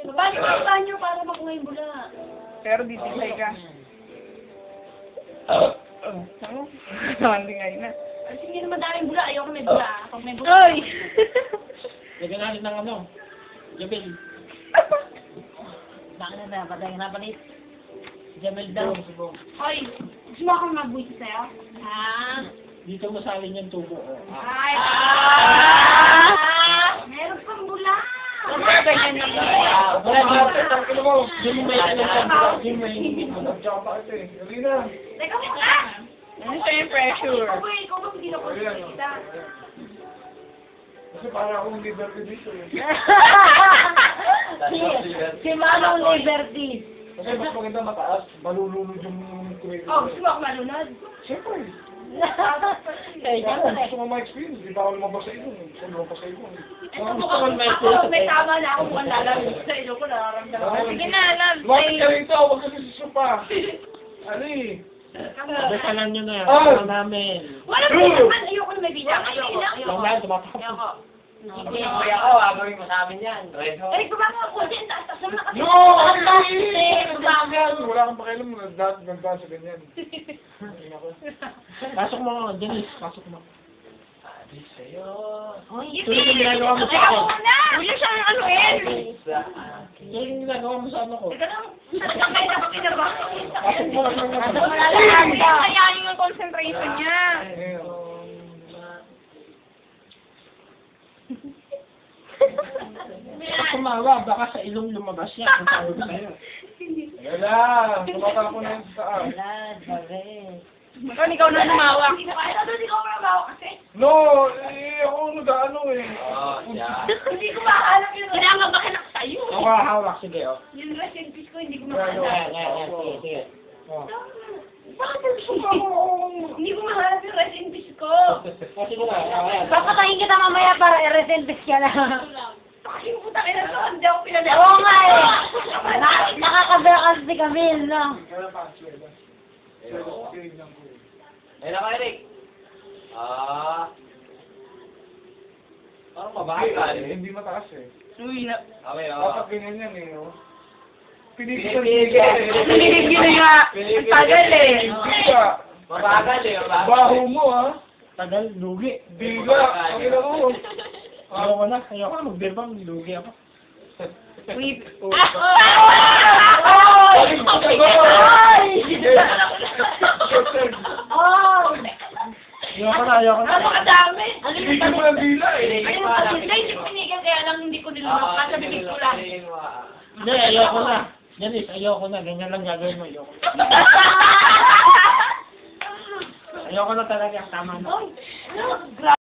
Paano para makuha yung bula? Pero didilay ka. Hindi ngayon na. Sige naman daming bula. Ayoko may bula. Pag may bula. Ay! Lagyan natin ng ano? Jamil. Bakit na patay na palit? Jamil daw. Hoy, gusto mo akong mabuti sa'yo? Ha? Dito mo sa akin yung tubo. Ay! Meron pang bula! Ganyan na ba? Hindi mo may ano sa bula. Hindi mo hingin mo. Teka mo ka! Ano siya yung pressure? Ikaw ba hindi na ko kita? Kasi para akong liberty dito eh. Si Manong Liberty. Kasi mas maganda mataas, malulunod yung kumikita. Oh, gusto mo ako malunod? Siyempre. Kaya Kung gusto mo ma-experience, di ba ako lumabas sa iyo? Kung lumabas sa iyo. ito mukhang ako, may tama na ako mukhang lalamig sa ilo ko, nararamdaman ko. Sige na, love. Lumapit ka rito, huwag ka susupa. Ano eh? Besalan nyo na yan. Oh! Ano namin. Wala mo naman, ayoko na may bidang. Ayoko. Lang na, tumatakot. Ayoko. Hindi, kuya ko, agawin mo sa amin yan. Eh, gumagawa ko din, taas naman nakasama. No! Wala kang pakialam mo, nagdaan sa ganyan. Pasok mo, Denise. Pasok mo. Hoy, Tuloy yung ginagawa mo sa akin. Kuya siya ang ano eh. Tuloy yung ginagawa mo sa ano ko. Teka lang, sakay na kami na ba? Pasok mo lang ng ano. Sayangin ang concentration niya. Kumawa, baka sa ilong lumabas yan. Kung sabi ko sa'yo. Wala, tumata ko na yun sa taas. Ikaw, ikaw na lumawak. Hindi ko kaya doon, hindi ko mabawa kasi. No, eh, ako nag-ano eh. Hindi ko makaalam yun. Kailangan ba kanak sa'yo? Ako hawak, sige, oh. Yung rest in peace ko, hindi ko Ayan, makaalam. ayan, sige, sige. Bakit gusto mo? Hindi ko mahanap yung rest in peace ko. Kasi mo na, ayan. Papatayin kita mamaya para i-rest in peace ka lang. Paking puta ka na to, hindi ako pinadala. Oo nga eh. Nakakabira kasi kami, no? Ayun ako, Eric. Parang Bakit? mabagal. Hindi mataas eh. Uy, na. Okay, Dapat ganyan yan eh, no? Pinipigil. Pinigil nga. Ang tagal eh. Hindi ka. Mabagal eh, mabagal. Baho mo ah. Tagal, lugi. Biga. Ang ina mo. Ayoko na, ayoko na. Magbirbang, lugi ako. Uy. Ayoko na, ayoko na. Napakadami. Pinigil mo ng dila eh. Ayun, kasi hindi pinigil, kaya lang hindi ko nilunok. Nasa bibig ko lang. Hindi, ayoko na. Denise, ayoko na. Ganyan lang gagawin mo, ayoko. Ayoko na talaga. Tama na. Ay, grabe.